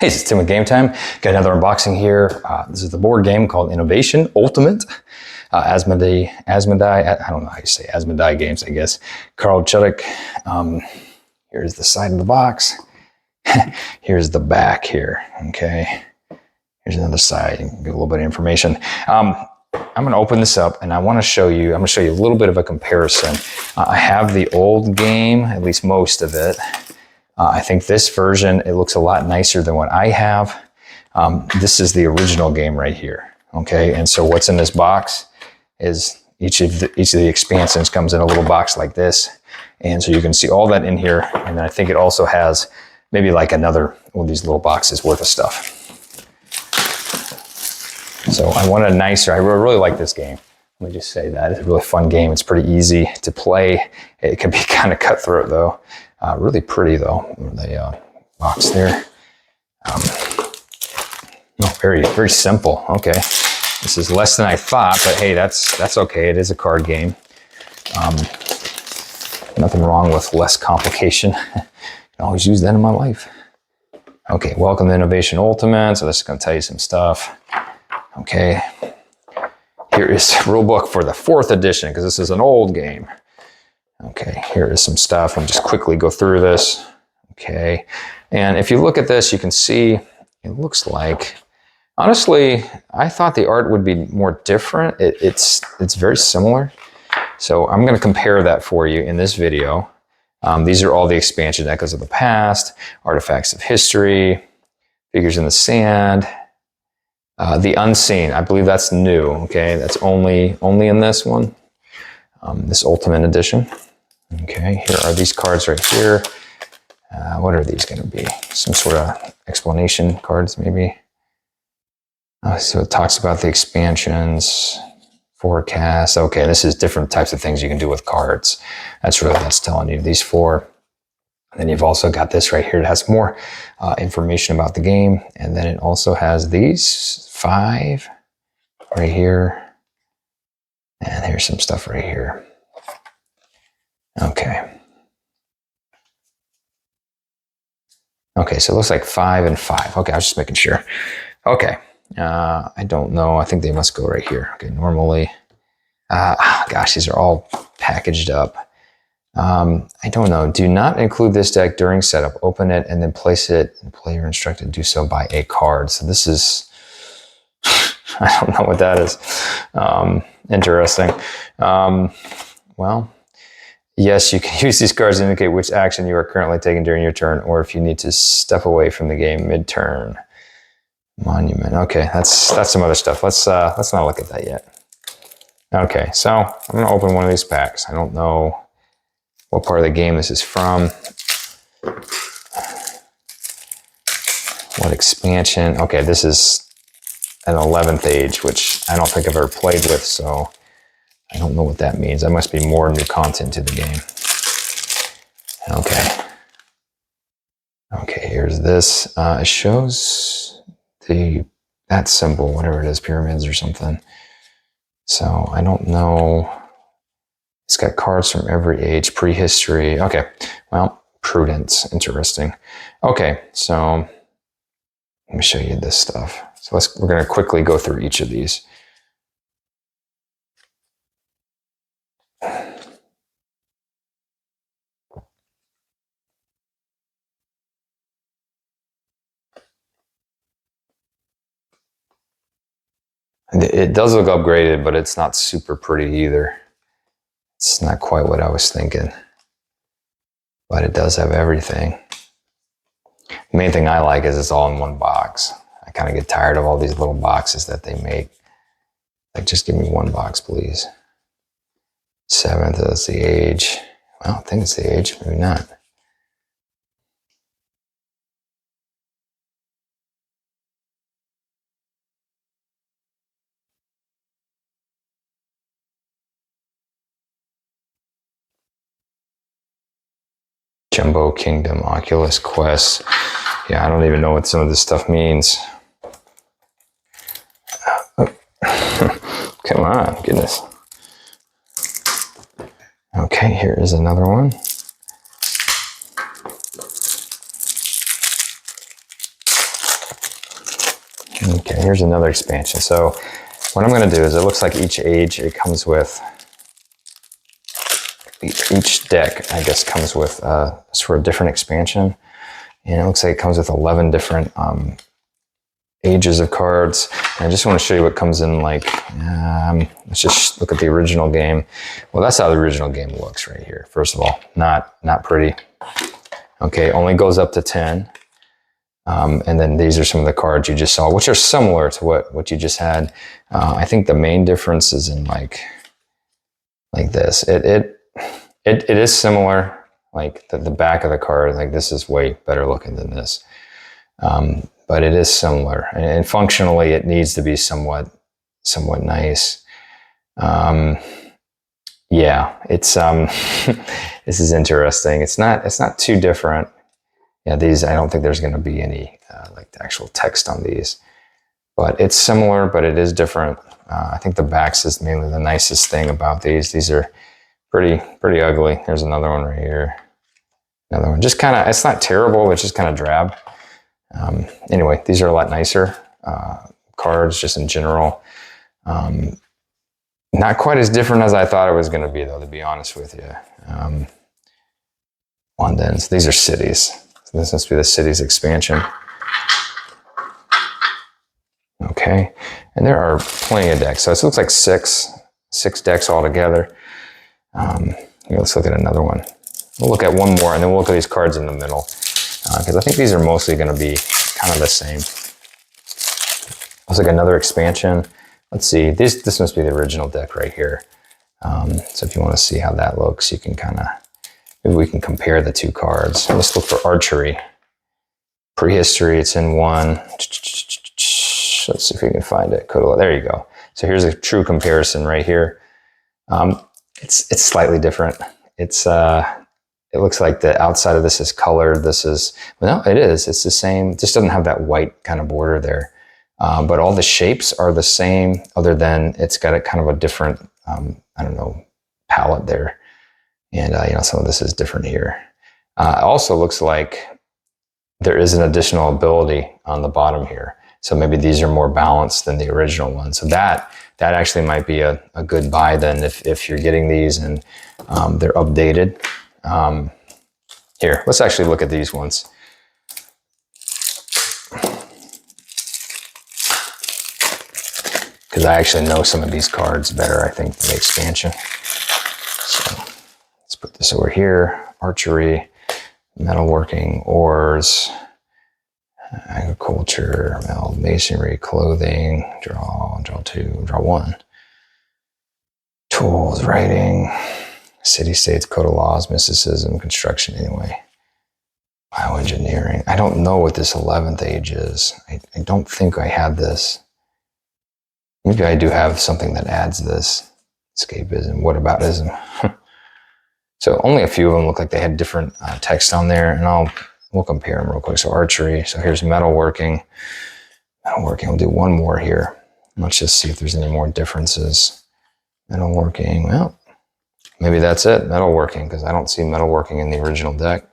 Hey, it's Tim with Game Time. Got another unboxing here. This is the board game called Innovation Ultimate. Asmodee, I don't know how you say Asmodee Games, I guess. Carl Chudyk. Here's the side of the box. Here's the back here, okay? Here's another side, get a little bit of information. I'm gonna open this up and I'm gonna show you a little bit of a comparison. I have the old game, at least most of it. I think this version, it looks a lot nicer than what I have. This is the original game right here, okay? And so what's in this box is each of the expansions comes in a little box like this. And so you can see all that in here. And then I think it also has maybe like another one of these little boxes worth of stuff. So I want a nicer, I really like this game. Let me just say that. It's a really fun game. It's pretty easy to play. It can be kind of cutthroat though. Really pretty though, the box there. Very, very simple. Okay, this is less than I thought, but hey, that's okay. It is a card game. Nothing wrong with less complication. I can always use that in my life. Okay, welcome to Innovation Ultimate. So this is going to tell you some stuff. Okay, here is the rule book for the 4th edition because this is an old game. Okay, here is some stuff. I'll just quickly go through this. Okay, and if you look at this, you can see it looks like, honestly, I thought the art would be more different. It's very similar. So I'm going to compare that for you in this video. These are all the expansion echoes of the past, artifacts of history, figures in the sand, the unseen. I believe that's new. Okay, that's only in this one, this Ultimate Edition. Okay, here are these cards right here. What are these going to be? Some sort of explanation cards, maybe. So it talks about the expansions, forecast. Okay, this is different types of things you can do with cards. That's telling you these 4. And then you've also got this right here. It has more information about the game. And then it also has these 5 right here. And here's some stuff right here. Okay. Okay, so it looks like 5 and 5. Okay, I was just making sure. Okay. I don't know. I think they must go right here. Okay, normally. Gosh, these are all packaged up. I don't know. Do not include this deck during setup. Open it and then place it. And player instructed to do so by a card. So this is, I don't know what that is. Interesting. Well, yes, you can use these cards to indicate which action you are currently taking during your turn, or if you need to step away from the game mid-turn. Monument. Okay, that's some other stuff. Let's not look at that yet. Okay, so I'm gonna open one of these packs. I don't know what part of the game this is from. What expansion? Okay, this is an 11th age, which I don't think I've ever played with, so I don't know what that means. That must be more new content to the game. Okay. Okay, here's this. It shows that symbol, whatever it is, pyramids or something. So I don't know. It's got cards from every age, prehistory. Okay, well, prudence, interesting. Okay, so let me show you this stuff. So we're going to quickly go through each of these. It does look upgraded, but it's not super pretty either. It's not quite what I was thinking, but it does have everything. The main thing I like is it's all in one box. I kind of get tired of all these little boxes that they make. Like, just give me one box, please. 7th, that's the age. Well, I think it's the age, maybe not. Jumbo Kingdom, Oculus Quest. Yeah, I don't even know what some of this stuff means. Come on, goodness. Okay, here is another one. Okay, here's another expansion. So what I'm going to do is, it looks like each age, it comes with, each deck, I guess, comes with sort of different expansion. And it looks like it comes with 11 different ages of cards. And I just want to show you what comes in, like, let's just look at the original game. Well, that's how the original game looks right here. First of all, not pretty. Okay, only goes up to 10. And then these are some of the cards you just saw, which are similar to what you just had. I think the main difference is in like this. It is similar. Like the back of the card, like this is way better looking than this. But it is similar, and functionally it needs to be somewhat nice. Yeah, it's this is interesting. It's not too different. Yeah, these, I don't think there's going to be any like the actual text on these, but it's similar, but it is different. I think the backs is mainly the nicest thing about these. These are pretty ugly. There's another one right here. Another one, just kind of, it's not terrible, it's just kind of drab. Anyway, these are a lot nicer cards just in general. Not quite as different as I thought it was going to be, though, to be honest with you. London's, these are cities. So this must be the cities expansion. Okay, and there are plenty of decks. So it looks like six decks altogether. Here, let's look at another one. We'll look at one more, and then we'll look at these cards in the middle, because I think these are mostly going to be kind of the same. Looks like another expansion. Let's see. This must be the original deck right here. So if you want to see how that looks, you can kind of, maybe we can compare the two cards. Let's look for archery. Prehistory, it's in one. Let's see if we can find it. There you go. So here's a true comparison right here. It's slightly different. It looks like the outside of this is colored. This is, well, no, it is. It's the same. It just doesn't have that white kind of border there. But all the shapes are the same, other than it's got a kind of a different, I don't know, palette there. And, some of this is different here. It also looks like there is an additional ability on the bottom here. So maybe these are more balanced than the original one. So that actually might be a good buy then, if you're getting these and they're updated. Here, let's actually look at these ones. Because I actually know some of these cards better, I think, than the expansion. So let's put this over here. Archery, metalworking, ores, agriculture, metal, masonry, clothing, draw two, draw one. Tools, writing, city-states, code of laws, mysticism, construction, anyway. Bioengineering. I don't know what this 11th age is. I don't think I had this. Maybe I do have something that adds this. Escapism, whataboutism. So only a few of them look like they had different text on there, and we'll compare them real quick. So archery. So here's metalworking. Metalworking. We'll do one more here. Let's just see if there's any more differences. Metalworking. Well, maybe that's it. Metalworking, because I don't see metalworking in the original deck.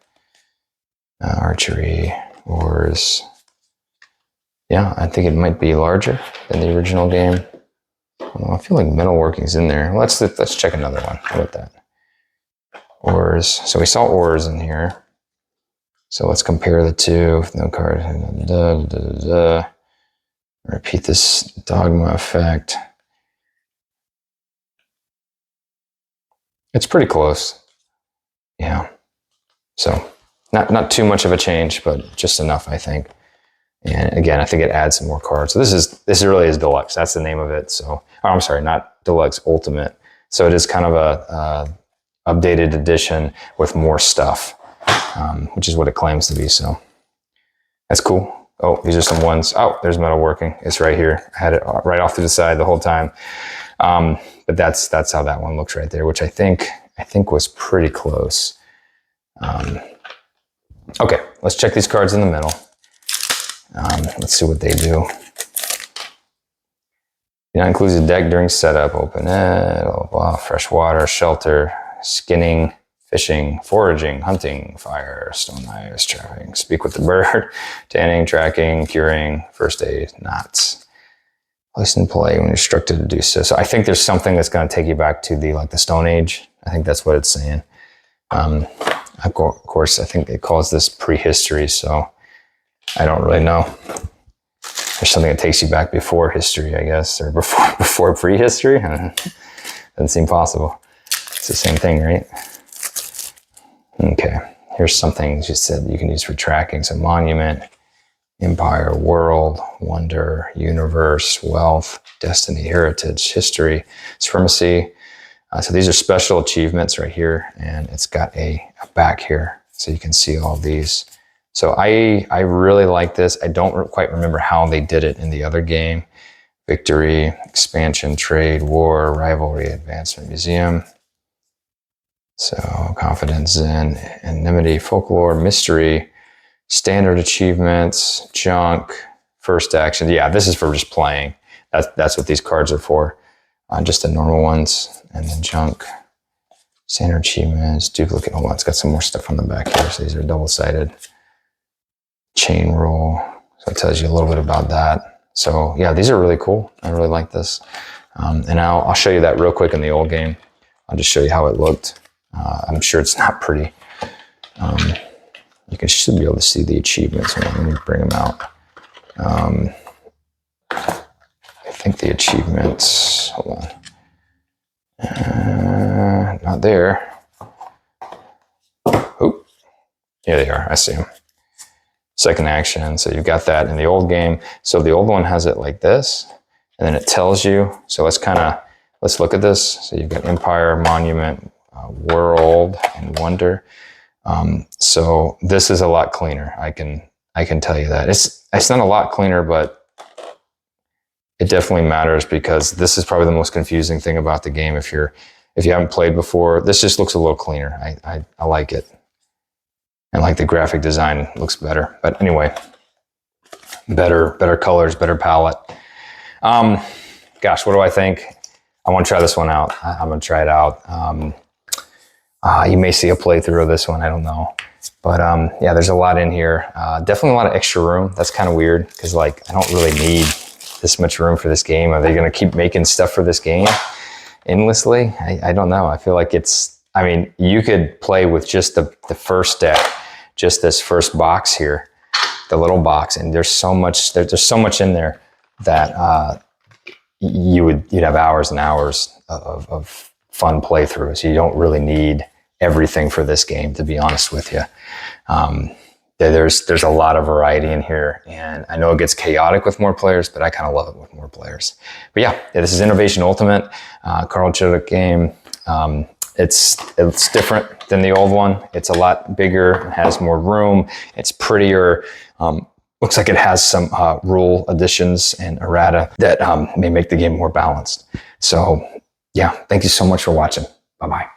Archery, ores. Yeah, I think it might be larger than the original game. I feel like metalworking's in there. Let's check another one. How about that? Ores. So we saw ores in here. So let's compare the two. No card. Repeat this dogma effect. It's pretty close. Yeah. So not too much of a change, but just enough, I think. And again, I think it adds some more cards. So this really is deluxe. That's the name of it. So, I'm sorry, not deluxe, ultimate. So it is kind of a updated edition with more stuff, which is what it claims to be. So that's cool. Oh, these are some ones. Oh, there's metalworking. It's right here. I had it right off to the side the whole time. But that's how that one looks right there, which I think was pretty close. Okay, let's check these cards in the middle. Let's see what they do. Includes a deck during setup, open it, blah, blah, fresh water, shelter, skinning, fishing, foraging, hunting, fire, stone knives, trapping, speak with the bird, tanning, tracking, curing, first aid, knots. Place and play when instructed to do so. So I think there's something that's going to take you back to the Stone Age. I think that's what it's saying. Of course, I think it calls this prehistory, so I don't really know. There's something that takes you back before history, I guess, or before prehistory. Doesn't seem possible. It's the same thing, right? Okay, here's something you said you can use for tracking. So monument, empire, world, wonder, universe, wealth, destiny, heritage, history, supremacy. So these are special achievements right here, and it's got a back here, so you can see all these. So I really like this. I don't quite remember how they did it in the other game. Victory, expansion, trade, war, rivalry, advancement, museum. So confidence, zen, anonymity, folklore, mystery, standard achievements, junk, first action. Yeah, this is for just playing. That's what these cards are for. Just the normal ones, and then junk, standard achievements, duplicate. Hold on, it's got some more stuff on the back here. So these are double-sided. Chain rule. So it tells you a little bit about that. So yeah, these are really cool. I really like this. And I'll show you that real quick in the old game. I'll just show you how it looked. I'm sure it's not pretty. You should be able to see the achievements. Let me bring them out. I think the achievements, hold on. Not there. Oh, here they are. I see them. Second action. So you've got that in the old game. So the old one has it like this, and then it tells you. So let's look at this. So you've got empire, monument, world, and wonder. So this is a lot cleaner. I can tell you that. It's not a lot cleaner, but it definitely matters, because this is probably the most confusing thing about the game. If you haven't played before, this just looks a little cleaner. I like it. And like the graphic design looks better. But anyway, better colors, better palette. Gosh, what do I think? I want to try this one out. I'm going to try it out. You may see a playthrough of this one. I don't know. But yeah, there's a lot in here. Definitely a lot of extra room. That's kind of weird, because I don't really need this much room for this game. Are they going to keep making stuff for this game endlessly? I don't know. I feel like you could play with just the first deck, just this first box here, the little box, and there's so much in there that you'd have hours and hours of fun playthroughs. You don't really need everything for this game, to be honest with you. There's a lot of variety in here, and I know it gets chaotic with more players, but I kind of love it with more players. But yeah, this is Innovation Ultimate, Carl Chilik game. It's different than the old one. It's a lot bigger, it has more room, it's prettier. Looks like it has some rule additions and errata that may make the game more balanced. So yeah, thank you so much for watching. Bye-bye.